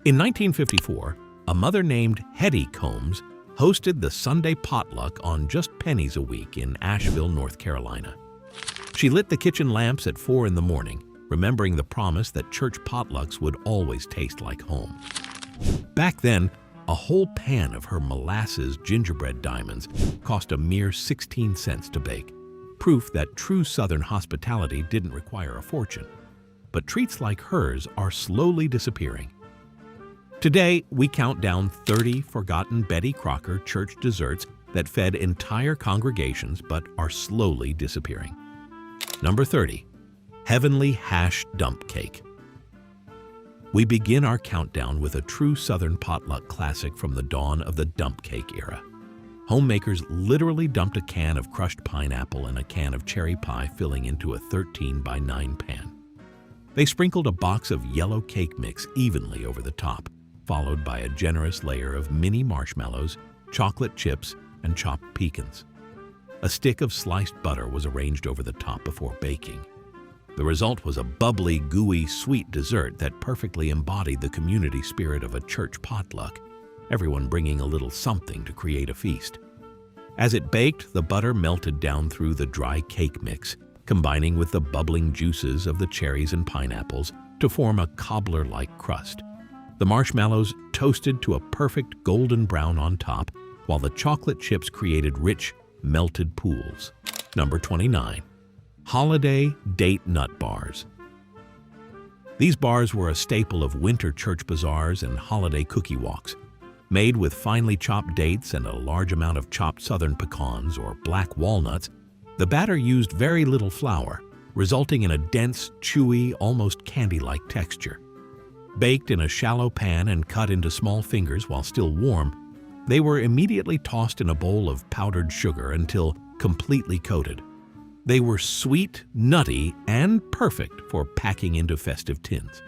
In 1954, a mother named Hetty Combs hosted the Sunday Potluck on just pennies a week in Asheville, North Carolina. She lit the kitchen lamps at 4 in the morning, remembering the promise that church potlucks would always taste like home. Back then, a whole pan of her Molasses gingerbread diamonds cost a mere 16 cents to bake, proof that true Southern hospitality didn't require a fortune. But treats like hers are slowly disappearing. Today, we count down 30 forgotten Betty Crocker church desserts that fed entire congregations but are slowly disappearing. Number 30. Heavenly Hash Dump Cake. We begin our countdown with a true Southern potluck classic from the dawn of the dump cake era. Homemakers literally dumped a can of crushed pineapple and a can of cherry pie filling into a 13 by 9 pan. They sprinkled a box of yellow cake mix evenly over the top, followed by a generous layer of mini marshmallows, chocolate chips, and chopped pecans. A stick of sliced butter was arranged over the top before baking. The result was a bubbly, gooey, sweet dessert that perfectly embodied the community spirit of a church potluck, everyone bringing a little something to create a feast. As it baked, the butter melted down through the dry cake mix, combining with the bubbling juices of the cherries and pineapples to form a cobbler-like crust. The marshmallows toasted to a perfect golden brown on top, while the chocolate chips created rich, melted pools. Number 29. Holiday Date Nut Bars. These bars were a staple of winter church bazaars and holiday cookie walks. Made with finely chopped dates and a large amount of chopped southern pecans or black walnuts, the batter used very little flour, resulting in a dense, chewy, almost candy-like texture. Baked in a shallow pan and cut into small fingers while still warm, they were immediately tossed in a bowl of powdered sugar until completely coated. They were sweet, nutty, and perfect for packing into festive tins.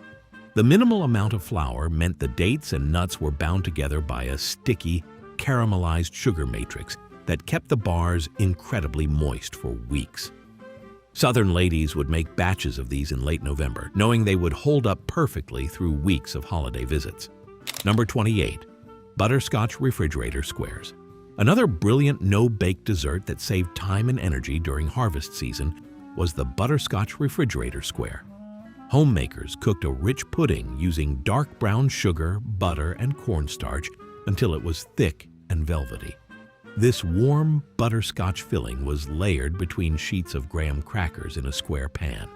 The minimal amount of flour meant the dates and nuts were bound together by a sticky, caramelized sugar matrix that kept the bars incredibly moist for weeks. Southern ladies would make batches of these in late November, knowing they would hold up perfectly through weeks of holiday visits. Number 28. Butterscotch Refrigerator Squares. Another brilliant no-bake dessert that saved time and energy during harvest season was the Butterscotch Refrigerator Square. Homemakers cooked a rich pudding using dark brown sugar, butter, and cornstarch until it was thick and velvety. This warm butterscotch filling was layered between sheets of graham crackers in a square pan.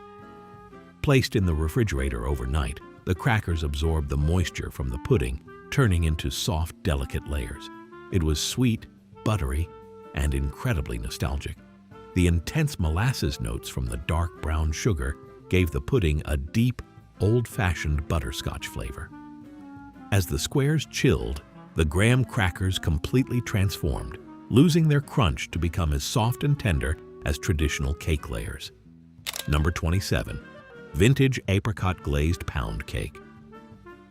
Placed in the refrigerator overnight, the crackers absorbed the moisture from the pudding, turning into soft, delicate layers. It was sweet, buttery, and incredibly nostalgic. The intense molasses notes from the dark brown sugar gave the pudding a deep, old-fashioned butterscotch flavor. As the squares chilled, the graham crackers completely transformed, losing their crunch to become as soft and tender as traditional cake layers. Number 27. Vintage Apricot Glazed Pound Cake.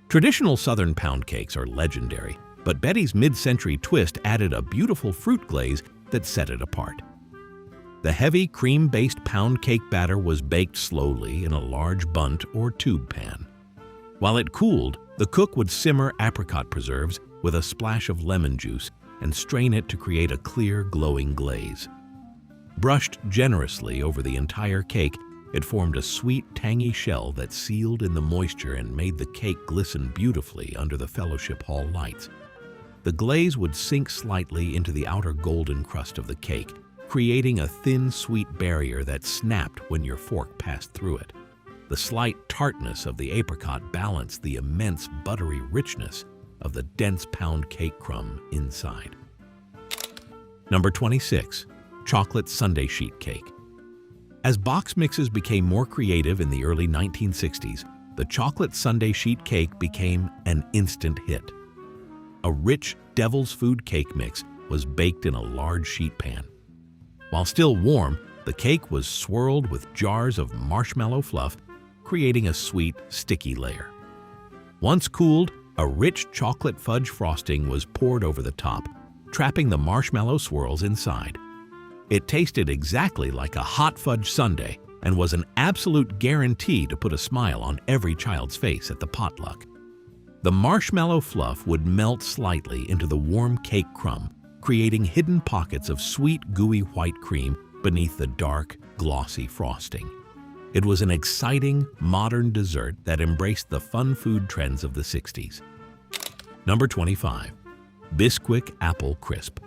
Traditional Southern pound cakes are legendary, but Betty's mid-century twist added a beautiful fruit glaze that set it apart. The heavy cream-based pound cake batter was baked slowly in a large bundt or tube pan. While it cooled, the cook would simmer apricot preserves with a splash of lemon juice and strain it to create a clear, glowing glaze. Brushed generously over the entire cake, it formed a sweet, tangy shell that sealed in the moisture and made the cake glisten beautifully under the Fellowship Hall lights. The glaze would sink slightly into the outer golden crust of the cake, creating a thin, sweet barrier that snapped when your fork passed through it. The slight tartness of the apricot balanced the immense buttery richness of the dense pound cake crumb inside. Number 26. Chocolate Sundae Sheet Cake. As box mixes became more creative in the early 1960s, the chocolate Sundae Sheet Cake became an instant hit. A rich devil's food cake mix was baked in a large sheet pan. While still warm, the cake was swirled with jars of marshmallow fluff, creating a sweet, sticky layer. Once cooled, a rich chocolate fudge frosting was poured over the top, trapping the marshmallow swirls inside. It tasted exactly like a hot fudge sundae and was an absolute guarantee to put a smile on every child's face at the potluck. The marshmallow fluff would melt slightly into the warm cake crumb, creating hidden pockets of sweet, gooey white cream beneath the dark, glossy frosting. It was an exciting, modern dessert that embraced the fun food trends of the 60s. Number 25. Bisquick Apple Crisp.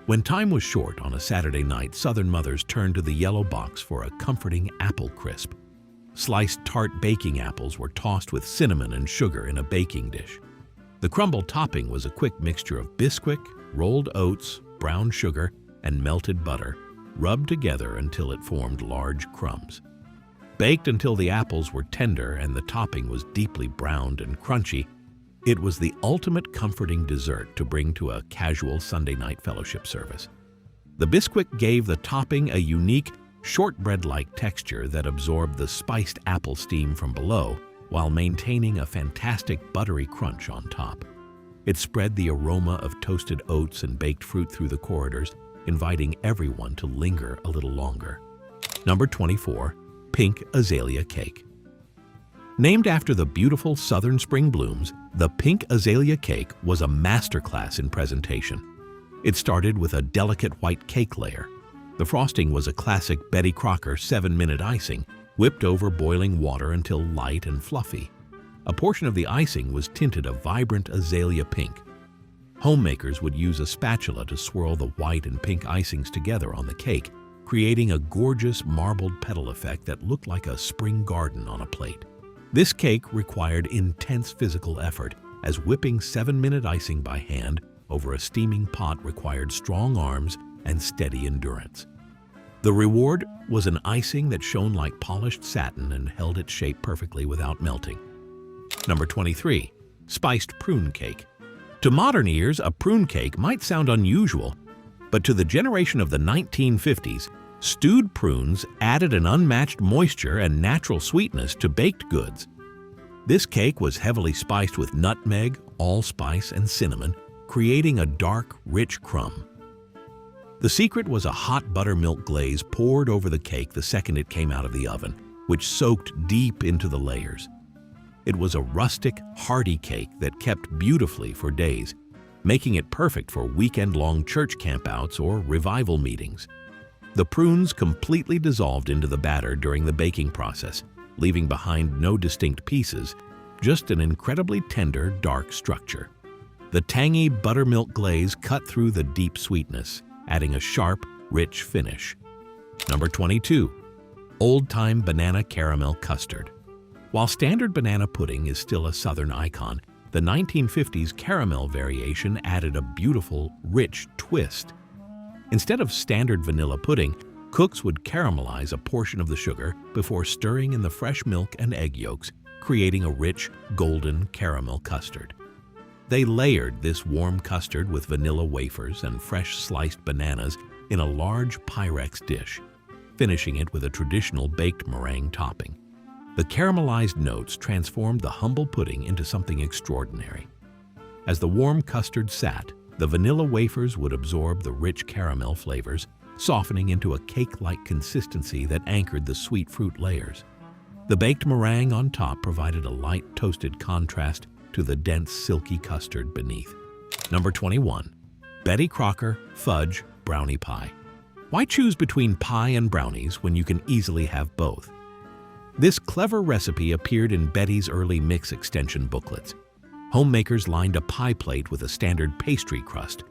When time was short on a Saturday night, Southern mothers turned to the yellow box for a comforting apple crisp. Sliced tart baking apples were tossed with cinnamon and sugar in a baking dish. The crumble topping was a quick mixture of Bisquick, rolled oats, brown sugar, and melted butter, rubbed together until it formed large crumbs. Baked until the apples were tender and the topping was deeply browned and crunchy, it was the ultimate comforting dessert to bring to a casual Sunday night fellowship service. The Bisquick gave the topping a unique, shortbread-like texture that absorbed the spiced apple steam from below while maintaining a fantastic buttery crunch on top. It spread the aroma of toasted oats and baked fruit through the corridors, inviting everyone to linger a little longer. Number 24. Pink Aelia Cake. Named after the beautiful southern spring blooms, the pink Aelia cake was a masterclass in presentation. It started with a delicate white cake layer. The frosting was a classic Betty Crocker 7-minute icing, whipped over boiling water until light and fluffy. A portion of the icing was tinted a vibrant azalea pink. Homemakers would use a spatula to swirl the white and pink icings together on the cake, creating a gorgeous marbled petal effect that looked like a spring garden on a plate. This cake required intense physical effort, as whipping 7-minute icing by hand over a steaming pot required strong arms and steady endurance. The reward was an icing that shone like polished satin and held its shape perfectly without melting. Number 23. Spiced Prune Cake. To modern ears, a prune cake might sound unusual, but to the generation of the 1950s, stewed prunes added an unmatched moisture and natural sweetness to baked goods. This cake was heavily spiced with nutmeg, allspice, and cinnamon, creating a dark, rich crumb. The secret was a hot buttermilk glaze poured over the cake the second it came out of the oven, which soaked deep into the layers. It was a rustic, hearty cake that kept beautifully for days, making it perfect for weekend-long church campouts or revival meetings. The prunes completely dissolved into the batter during the baking process, leaving behind no distinct pieces, just an incredibly tender, dark structure. The tangy buttermilk glaze cut through the deep sweetness, adding a sharp, rich finish. Number 22. Old-time Banana Caramel Custard. While standard banana pudding is still a Southern icon, the 1950s caramel variation added a beautiful, rich twist. Instead of standard vanilla pudding, cooks would caramelize a portion of the sugar before stirring in the fresh milk and egg yolks, creating a rich, golden caramel custard. They layered this warm custard with vanilla wafers and fresh sliced bananas in a large Pyrex dish, finishing it with a traditional baked meringue topping. The caramelized notes transformed the humble pudding into something extraordinary. As the warm custard sat, the vanilla wafers would absorb the rich caramel flavors, softening into a cake-like consistency that anchored the sweet fruit layers. The baked meringue on top provided a light toasted contrast to the dense silky custard beneath. Number 21. Betty Crocker Fudge Brownie Pie. Why choose between pie and brownies when you can easily have both? This clever recipe appeared in Betty's early mix extension booklets. Homemakers lined a pie plate with a standard pastry crust,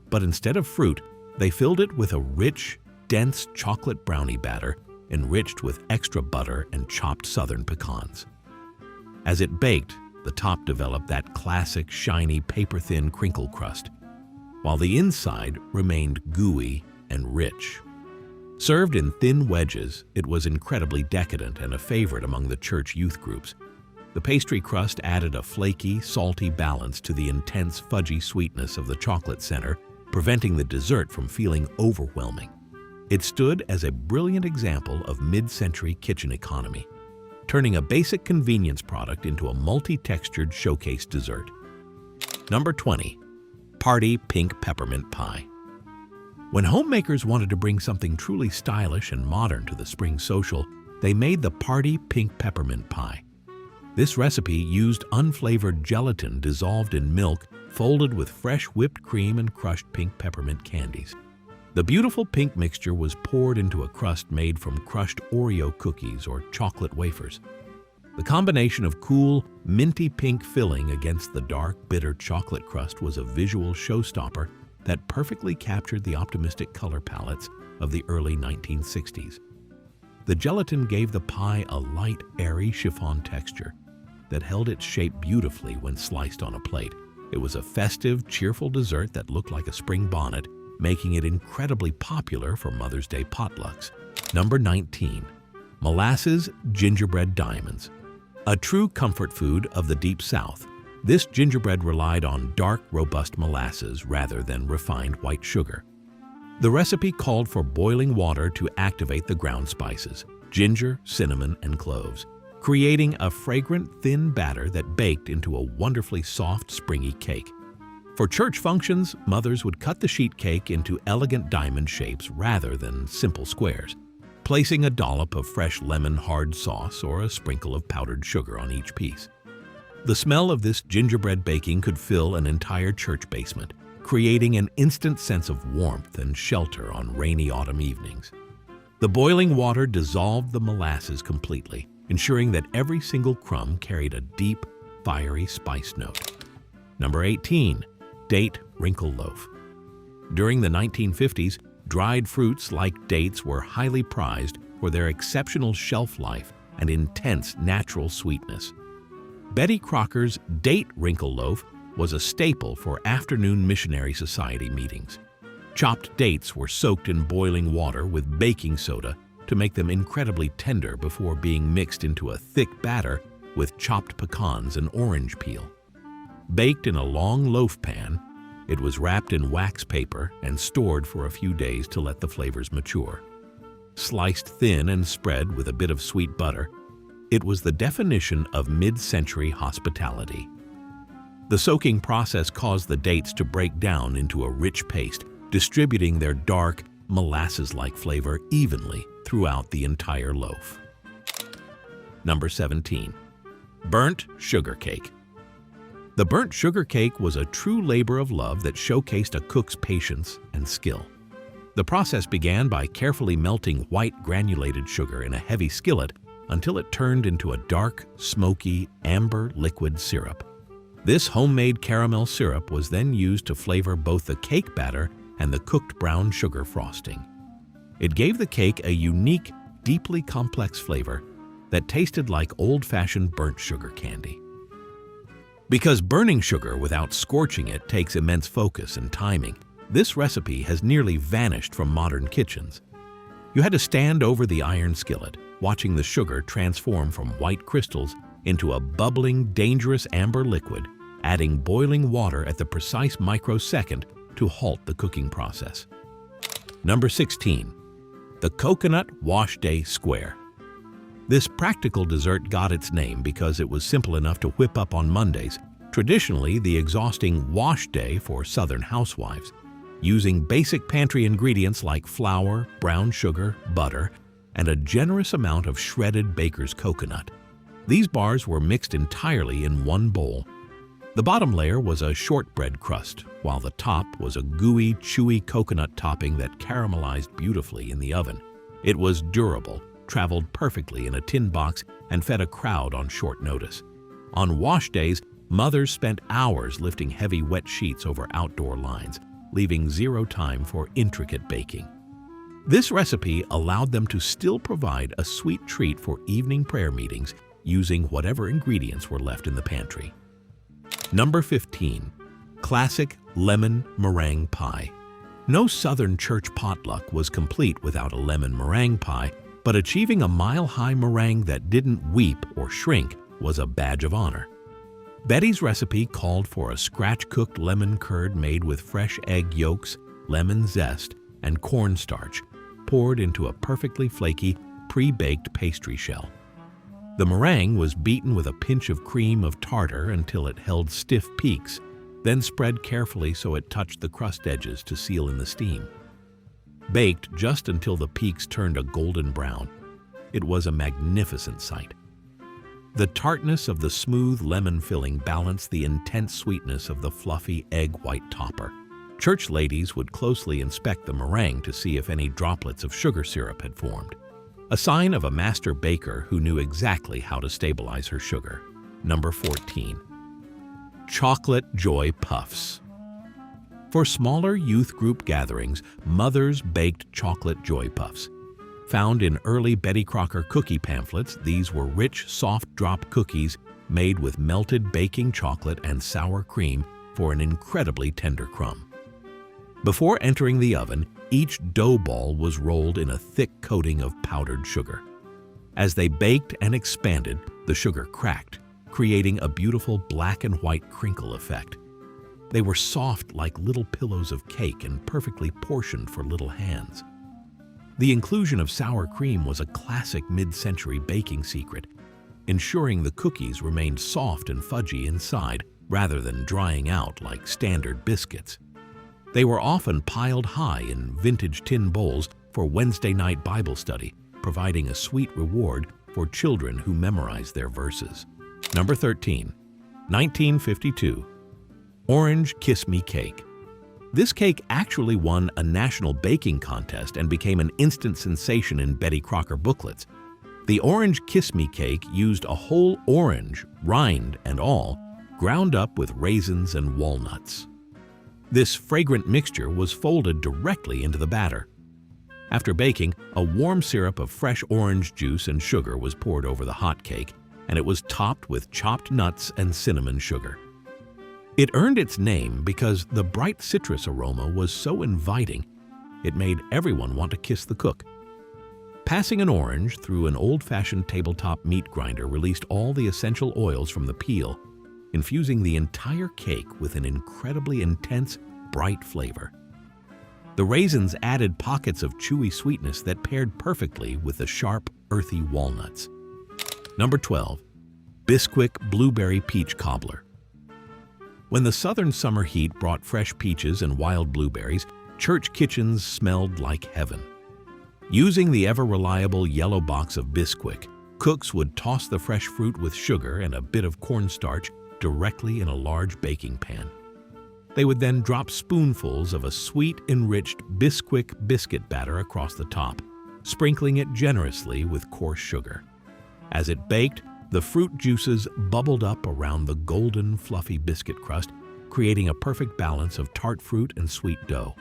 but instead of fruit, they filled it with a rich, dense chocolate brownie batter enriched with extra butter and chopped southern pecans. As it baked, the top developed that classic, shiny, paper-thin crinkle crust, while the inside remained gooey and rich. Served in thin wedges, it was incredibly decadent and a favorite among the church youth groups. The pastry crust added a flaky, salty balance to the intense, fudgy sweetness of the chocolate center, preventing the dessert from feeling overwhelming. It stood as a brilliant example of mid-century kitchen economy, turning a basic convenience product into a multi-textured showcase dessert. Number 20. Party Pink Peppermint Pie. When homemakers wanted to bring something truly stylish and modern to the spring social, they made the Party Pink Peppermint Pie. This recipe used unflavored gelatin dissolved in milk, folded with fresh whipped cream and crushed pink peppermint candies. The beautiful pink mixture was poured into a crust made from crushed Oreo cookies or chocolate wafers. The combination of cool, minty pink filling against the dark, bitter chocolate crust was a visual showstopper that perfectly captured the optimistic color palettes of the early 1960s. The gelatin gave the pie a light, airy chiffon texture that held its shape beautifully when sliced on a plate. It was a festive, cheerful dessert that looked like a spring bonnet, making it incredibly popular for Mother's Day potlucks. Number 19. Molasses Gingerbread Diamonds. A true comfort food of the Deep South, this gingerbread relied on dark, robust molasses rather than refined white sugar. The recipe called for boiling water to activate the ground spices, ginger, cinnamon, and cloves, creating a fragrant, thin batter that baked into a wonderfully soft, springy cake. For church functions, mothers would cut the sheet cake into elegant diamond shapes rather than simple squares, placing a dollop of fresh lemon hard sauce or a sprinkle of powdered sugar on each piece. The smell of this gingerbread baking could fill an entire church basement, creating an instant sense of warmth and shelter on rainy autumn evenings. The boiling water dissolved the molasses completely, ensuring that every single crumb carried a deep, fiery spice note. Number 18. Date Wrinkle Loaf. During the 1950s, dried fruits like dates were highly prized for their exceptional shelf life and intense natural sweetness. Betty Crocker's Date Wrinkle Loaf was a staple for afternoon missionary society meetings. Chopped dates were soaked in boiling water with baking soda to make them incredibly tender before being mixed into a thick batter with chopped pecans and orange peel. Baked in a long loaf pan, it was wrapped in wax paper and stored for a few days to let the flavors mature. Sliced thin and spread with a bit of sweet butter, it was the definition of mid-century hospitality. The soaking process caused the dates to break down into a rich paste, distributing their dark, molasses-like flavor evenly throughout the entire loaf. Number 17. Burnt Sugar Cake. The burnt sugar cake was a true labor of love that showcased a cook's patience and skill. The process began by carefully melting white granulated sugar in a heavy skillet until it turned into a dark, smoky, amber liquid syrup. This homemade caramel syrup was then used to flavor both the cake batter and the cooked brown sugar frosting. It gave the cake a unique, deeply complex flavor that tasted like old-fashioned burnt sugar candy. Because burning sugar without scorching it takes immense focus and timing, this recipe has nearly vanished from modern kitchens. You had to stand over the iron skillet, watching the sugar transform from white crystals into a bubbling, dangerous amber liquid, adding boiling water at the precise microsecond to halt the cooking process. Number 16. The Coconut Wash Day Square. This practical dessert got its name because it was simple enough to whip up on Mondays, traditionally the exhausting wash day for Southern housewives. Using basic pantry ingredients like flour, brown sugar, butter, and a generous amount of shredded baker's coconut. These bars were mixed entirely in one bowl. The bottom layer was a shortbread crust, while the top was a gooey, chewy coconut topping that caramelized beautifully in the oven. It was durable, traveled perfectly in a tin box, and fed a crowd on short notice. On wash days, mothers spent hours lifting heavy wet sheets over outdoor lines, leaving zero time for intricate baking. This recipe allowed them to still provide a sweet treat for evening prayer meetings using whatever ingredients were left in the pantry. Number 15. Classic Lemon Meringue Pie. No Southern church potluck was complete without a lemon meringue pie, but achieving a mile-high meringue that didn't weep or shrink was a badge of honor. Betty's recipe called for a scratch-cooked lemon curd made with fresh egg yolks, lemon zest, and cornstarch, poured into a perfectly flaky, pre-baked pastry shell. The meringue was beaten with a pinch of cream of tartar until it held stiff peaks, then spread carefully so it touched the crust edges to seal in the steam. Baked just until the peaks turned a golden brown, it was a magnificent sight. The tartness of the smooth lemon filling balanced the intense sweetness of the fluffy egg white topper. Church ladies would closely inspect the meringue to see if any droplets of sugar syrup had formed, a sign of a master baker who knew exactly how to stabilize her sugar. Number 14. Chocolate Joy Puffs. For smaller youth group gatherings, mothers baked chocolate joy puffs. Found in early Betty Crocker cookie pamphlets, these were rich, soft drop cookies made with melted baking chocolate and sour cream for an incredibly tender crumb. Before entering the oven, each dough ball was rolled in a thick coating of powdered sugar. As they baked and expanded, the sugar cracked, creating a beautiful black and white crinkle effect. They were soft like little pillows of cake and perfectly portioned for little hands. The inclusion of sour cream was a classic mid-century baking secret, ensuring the cookies remained soft and fudgy inside rather than drying out like standard biscuits. They were often piled high in vintage tin bowls for Wednesday night Bible study, providing a sweet reward for children who memorized their verses. Number 13. 1952. Orange Kiss Me Cake. This cake actually won a national baking contest and became an instant sensation in Betty Crocker booklets. The Orange Kiss Me Cake used a whole orange, rind and all, ground up with raisins and walnuts. This fragrant mixture was folded directly into the batter. After baking, a warm syrup of fresh orange juice and sugar was poured over the hot cake, and it was topped with chopped nuts and cinnamon sugar. It earned its name because the bright citrus aroma was so inviting, it made everyone want to kiss the cook. Passing an orange through an old-fashioned tabletop meat grinder released all the essential oils from the peel, infusing the entire cake with an incredibly intense, bright flavor. The raisins added pockets of chewy sweetness that paired perfectly with the sharp, earthy walnuts. Number 12. Bisquick Blueberry Peach Cobbler. When the southern summer heat brought fresh peaches and wild blueberries, church kitchens smelled like heaven. Using the ever-reliable yellow box of Bisquick, cooks would toss the fresh fruit with sugar and a bit of cornstarch directly in a large baking pan. They would then drop spoonfuls of a sweet, enriched Bisquick biscuit batter across the top, sprinkling it generously with coarse sugar. As it baked, the fruit juices bubbled up around the golden, fluffy biscuit crust, creating a perfect balance of tart fruit and sweet dough.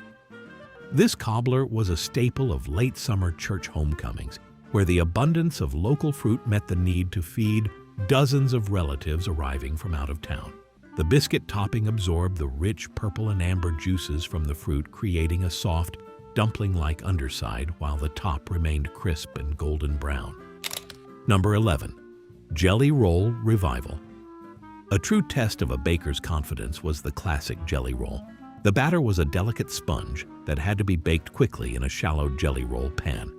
This cobbler was a staple of late summer church homecomings, where the abundance of local fruit met the need to feed dozens of relatives arriving from out of town. The biscuit topping absorbed the rich purple and amber juices from the fruit, creating a soft, dumpling-like underside while the top remained crisp and golden brown. Number 11. Jelly Roll Revival. A true test of a baker's confidence was the classic jelly roll. The batter was a delicate sponge that had to be baked quickly in a shallow jelly roll pan.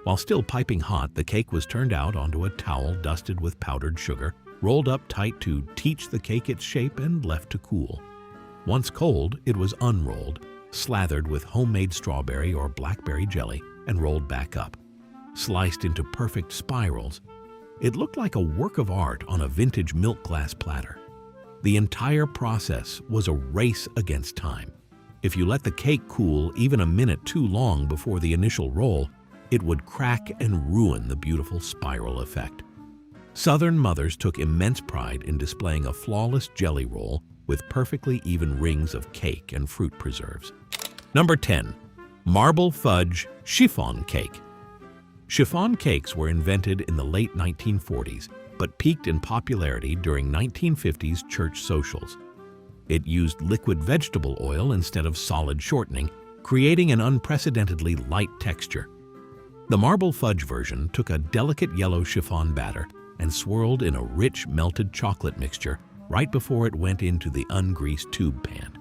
While still piping hot, the cake was turned out onto a towel dusted with powdered sugar, rolled up tight to teach the cake its shape, and left to cool. Once cold, it was unrolled, slathered with homemade strawberry or blackberry jelly, and rolled back up. Sliced into perfect spirals, it looked like a work of art on a vintage milk glass platter. The entire process was a race against time. If you let the cake cool even a minute too long before the initial roll, it would crack and ruin the beautiful spiral effect. Southern mothers took immense pride in displaying a flawless jelly roll with perfectly even rings of cake and fruit preserves. Number 10. Marble Fudge Chiffon Cake. Chiffon cakes were invented in the late 1940s, but peaked in popularity during 1950s church socials. It used liquid vegetable oil instead of solid shortening, creating an unprecedentedly light texture. The marble fudge version took a delicate yellow chiffon batter and swirled in a rich melted chocolate mixture right before it went into the ungreased tube pan.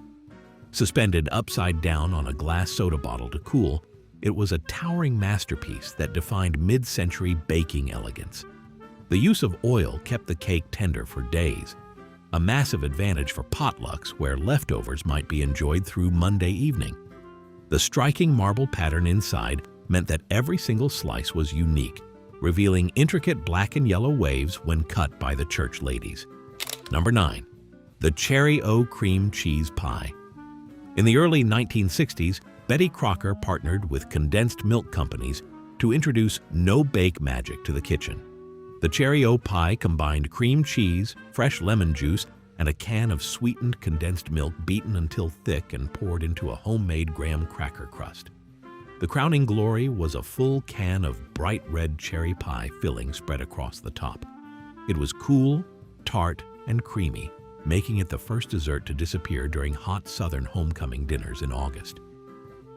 Suspended upside down on a glass soda bottle to cool, it was a towering masterpiece that defined mid-century baking elegance. The use of oil kept the cake tender for days, a massive advantage for potlucks where leftovers might be enjoyed through Monday evening. The striking marble pattern inside meant that every single slice was unique, revealing intricate black and yellow waves when cut by the church ladies. Number 9. The Cherry O Cream Cheese Pie. In the early 1960s, Betty Crocker partnered with condensed milk companies to introduce no-bake magic to the kitchen. The Cherry O pie combined cream cheese, fresh lemon juice, and a can of sweetened condensed milk beaten until thick and poured into a homemade graham cracker crust. The crowning glory was a full can of bright red cherry pie filling spread across the top. It was cool, tart, and creamy, making it the first dessert to disappear during hot southern homecoming dinners in August.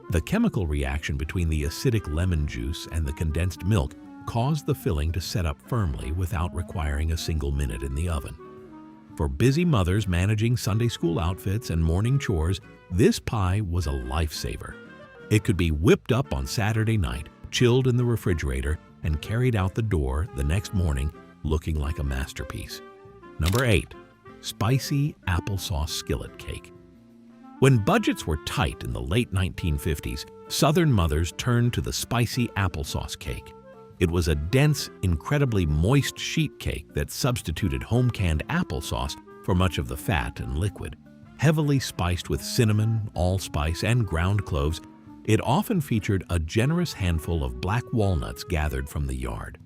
The chemical reaction between the acidic lemon juice and the condensed milk caused the filling to set up firmly without requiring a single minute in the oven. For busy mothers managing Sunday school outfits and morning chores, this pie was a lifesaver. It could be whipped up on Saturday night, chilled in the refrigerator, and carried out the door the next morning looking like a masterpiece. Number 8. Spicy Applesauce Skillet Cake. When budgets were tight in the late 1950s, Southern mothers turned to the spicy applesauce cake. It was a dense, incredibly moist sheet cake that substituted home-canned applesauce for much of the fat and liquid. Heavily spiced with cinnamon, allspice, and ground cloves, it often featured a generous handful of black walnuts gathered from the yard.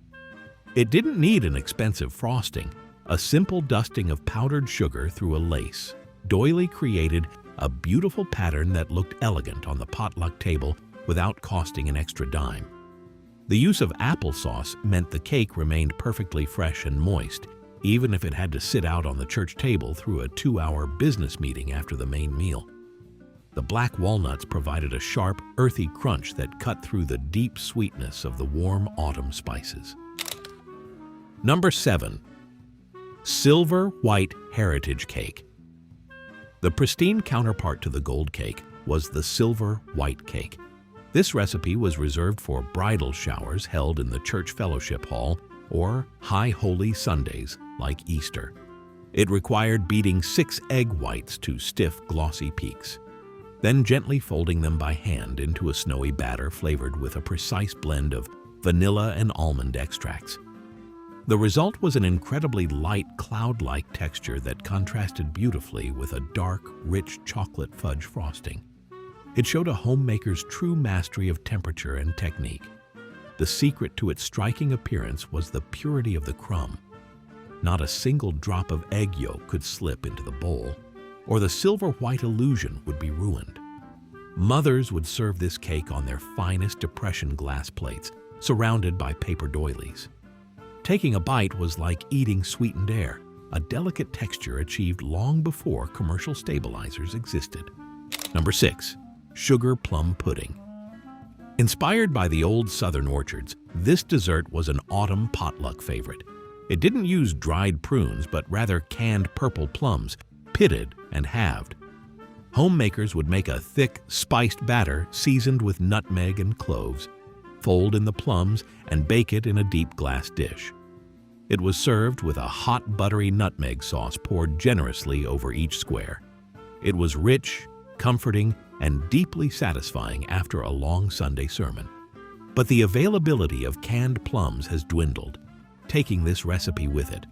It didn't need an expensive frosting. A simple dusting of powdered sugar through a lace doily created a beautiful pattern that looked elegant on the potluck table without costing an extra dime. The use of applesauce meant the cake remained perfectly fresh and moist, even if it had to sit out on the church table through a 2-hour business meeting after the main meal. The black walnuts provided a sharp, earthy crunch that cut through the deep sweetness of the warm autumn spices. Number 7. Silver White Heritage Cake. The pristine counterpart to the gold cake was the silver white cake. This recipe was reserved for bridal showers held in the church fellowship hall or high holy Sundays like Easter. It required beating 6 egg whites to stiff, glossy peaks, then gently folding them by hand into a snowy batter flavored with a precise blend of vanilla and almond extracts. The result was an incredibly light, cloud-like texture that contrasted beautifully with a dark, rich chocolate fudge frosting. It showed a homemaker's true mastery of temperature and technique. The secret to its striking appearance was the purity of the crumb. Not a single drop of egg yolk could slip into the bowl, or the silver-white illusion would be ruined. Mothers would serve this cake on their finest depression glass plates, surrounded by paper doilies. Taking a bite was like eating sweetened air, a delicate texture achieved long before commercial stabilizers existed. Number 6. Sugar Plum Pudding. Inspired by the old southern orchards, this dessert was an autumn potluck favorite. It didn't use dried prunes, but rather canned purple plums, pitted and halved. Homemakers would make a thick, spiced batter seasoned with nutmeg and cloves, fold in the plums, and bake it in a deep glass dish. It was served with a hot buttery nutmeg sauce poured generously over each square. It was rich, comforting, and deeply satisfying after a long Sunday sermon. But the availability of canned plums has dwindled, taking this recipe with it.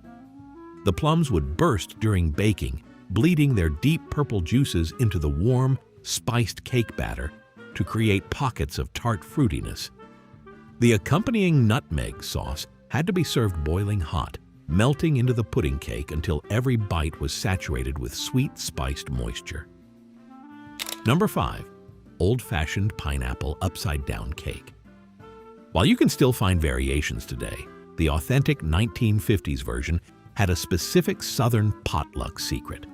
The plums would burst during baking, bleeding their deep purple juices into the warm, spiced cake batter to create pockets of tart fruitiness. The accompanying nutmeg sauce had to be served boiling hot, melting into the pudding cake until every bite was saturated with sweet, spiced moisture. Number 5. Old-fashioned pineapple upside-down cake. While you can still find variations today, the authentic 1950s version had a specific southern potluck secret.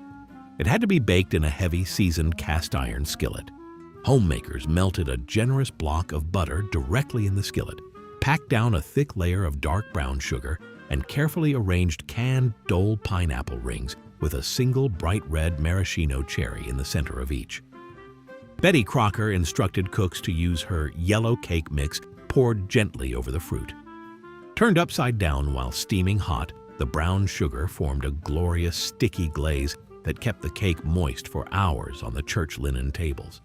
It had to be baked in a heavy, seasoned cast-iron skillet. Homemakers melted a generous block of butter directly in the skillet, packed down a thick layer of dark brown sugar, and carefully arranged canned Dole pineapple rings with a single bright red maraschino cherry in the center of each. Betty Crocker instructed cooks to use her yellow cake mix poured gently over the fruit. Turned upside down while steaming hot, the brown sugar formed a glorious, sticky glaze that kept the cake moist for hours on the church linen tables.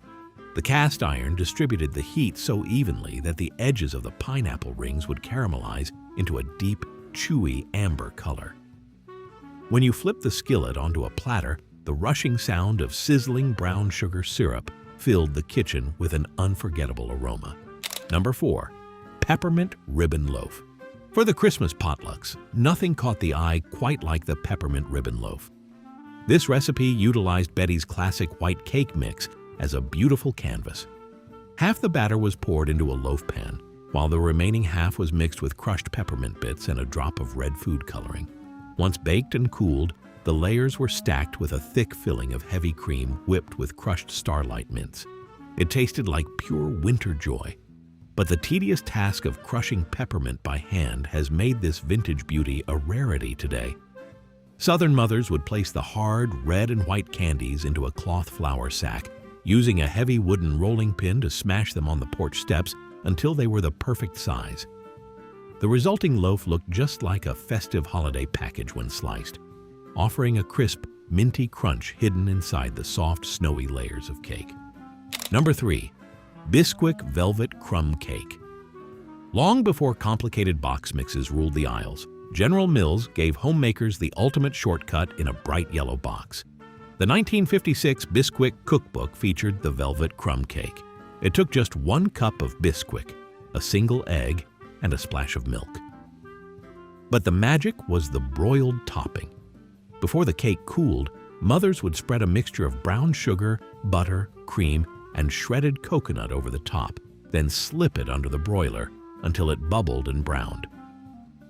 The cast iron distributed the heat so evenly that the edges of the pineapple rings would caramelize into a deep, chewy amber color. When you flip the skillet onto a platter, the rushing sound of sizzling brown sugar syrup filled the kitchen with an unforgettable aroma. Number 4. Peppermint Ribbon Loaf. For the Christmas potlucks, nothing caught the eye quite like the peppermint ribbon loaf. This recipe utilized Betty's classic white cake mix as a beautiful canvas. Half the batter was poured into a loaf pan, while the remaining half was mixed with crushed peppermint bits and a drop of red food coloring. Once baked and cooled, the layers were stacked with a thick filling of heavy cream whipped with crushed starlight mints. It tasted like pure winter joy. But the tedious task of crushing peppermint by hand has made this vintage beauty a rarity today. Southern mothers would place the hard red and white candies into a cloth flour sack, using a heavy wooden rolling pin to smash them on the porch steps until they were the perfect size. The resulting loaf looked just like a festive holiday package when sliced, offering a crisp, minty crunch hidden inside the soft, snowy layers of cake. Number 3. Bisquick Velvet Crumb Cake. Long before complicated box mixes ruled the aisles, General Mills gave homemakers the ultimate shortcut in a bright yellow box. The 1956 Bisquick cookbook featured the velvet crumb cake. It took just 1 cup of Bisquick, a single egg, and a splash of milk. But the magic was the broiled topping. Before the cake cooled, mothers would spread a mixture of brown sugar, butter, cream, and shredded coconut over the top, then slip it under the broiler until it bubbled and browned.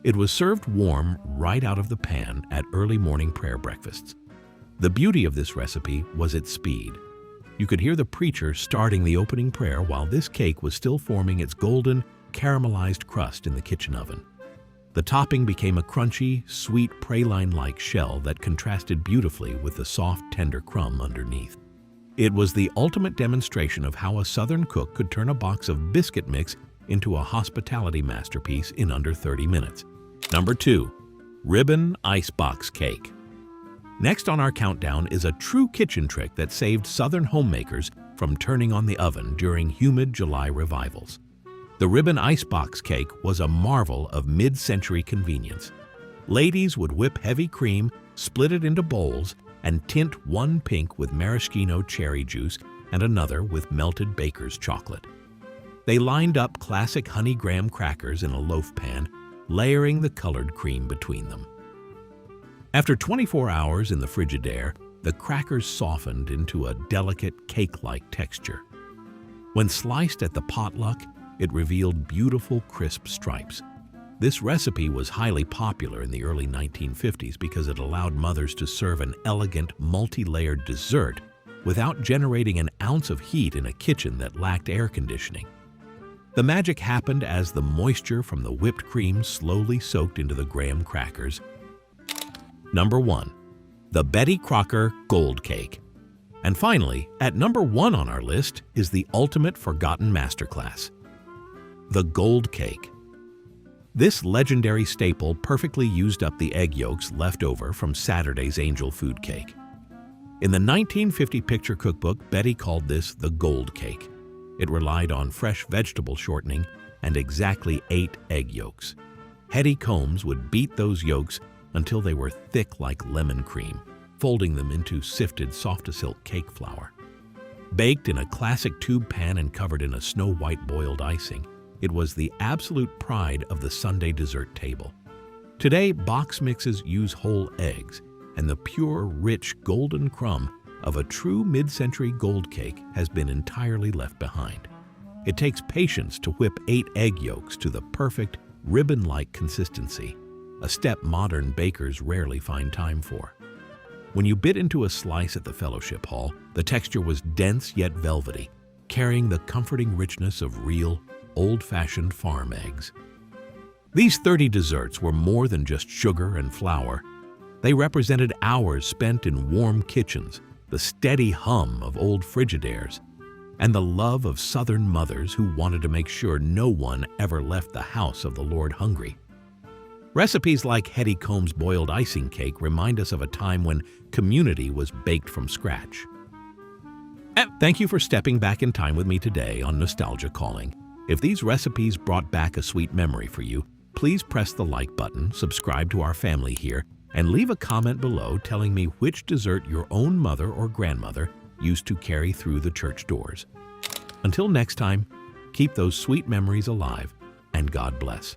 It was served warm right out of the pan at early morning prayer breakfasts. The beauty of this recipe was its speed. You could hear the preacher starting the opening prayer while this cake was still forming its golden, caramelized crust in the kitchen oven. The topping became a crunchy, sweet praline-like shell that contrasted beautifully with the soft, tender crumb underneath. It was the ultimate demonstration of how a Southern cook could turn a box of biscuit mix into a hospitality masterpiece in under 30 minutes. Number 2. Ribbon Icebox Cake. Next on our countdown is a true kitchen trick that saved Southern homemakers from turning on the oven during humid July revivals. The ribbon icebox cake was a marvel of mid-century convenience. Ladies would whip heavy cream, split it into bowls, and tint one pink with maraschino cherry juice and another with melted baker's chocolate. They lined up classic honey graham crackers in a loaf pan, layering the colored cream between them. After 24 hours in the Frigidaire, the crackers softened into a delicate cake-like texture. When sliced at the potluck, it revealed beautiful, crisp stripes. This recipe was highly popular in the early 1950s because it allowed mothers to serve an elegant, multi-layered dessert without generating an ounce of heat in a kitchen that lacked air conditioning. The magic happened as the moisture from the whipped cream slowly soaked into the graham crackers. Number 1. The Betty Crocker Gold Cake. And finally, at number 1 on our list is the ultimate forgotten masterclass, the gold cake. This legendary staple perfectly used up the egg yolks left over from Saturday's angel food cake. In the 1950 picture cookbook, Betty called this the gold cake. It relied on fresh vegetable shortening and exactly 8 egg yolks. Hetty Combs would beat those yolks until they were thick like lemon cream, folding them into sifted soft-to-silk cake flour. Baked in a classic tube pan and covered in a snow-white boiled icing, it was the absolute pride of the Sunday dessert table. Today, box mixes use whole eggs, and the pure, rich, golden crumb of a true mid-century gold cake has been entirely left behind. It takes patience to whip 8 egg yolks to the perfect, ribbon-like consistency, a step modern bakers rarely find time for. When you bit into a slice at the fellowship hall, the texture was dense yet velvety, carrying the comforting richness of real, old-fashioned farm eggs. These 30 desserts were more than just sugar and flour. They represented hours spent in warm kitchens, the steady hum of old Frigidaires, and the love of Southern mothers who wanted to make sure no one ever left the house of the Lord hungry. Recipes like Hetty Combs' boiled icing cake remind us of a time when community was baked from scratch. And thank you for stepping back in time with me today on Nostalgia Calling. If these recipes brought back a sweet memory for you, please press the like button, subscribe to our family here, and leave a comment below telling me which dessert your own mother or grandmother used to carry through the church doors. Until next time, keep those sweet memories alive, and God bless.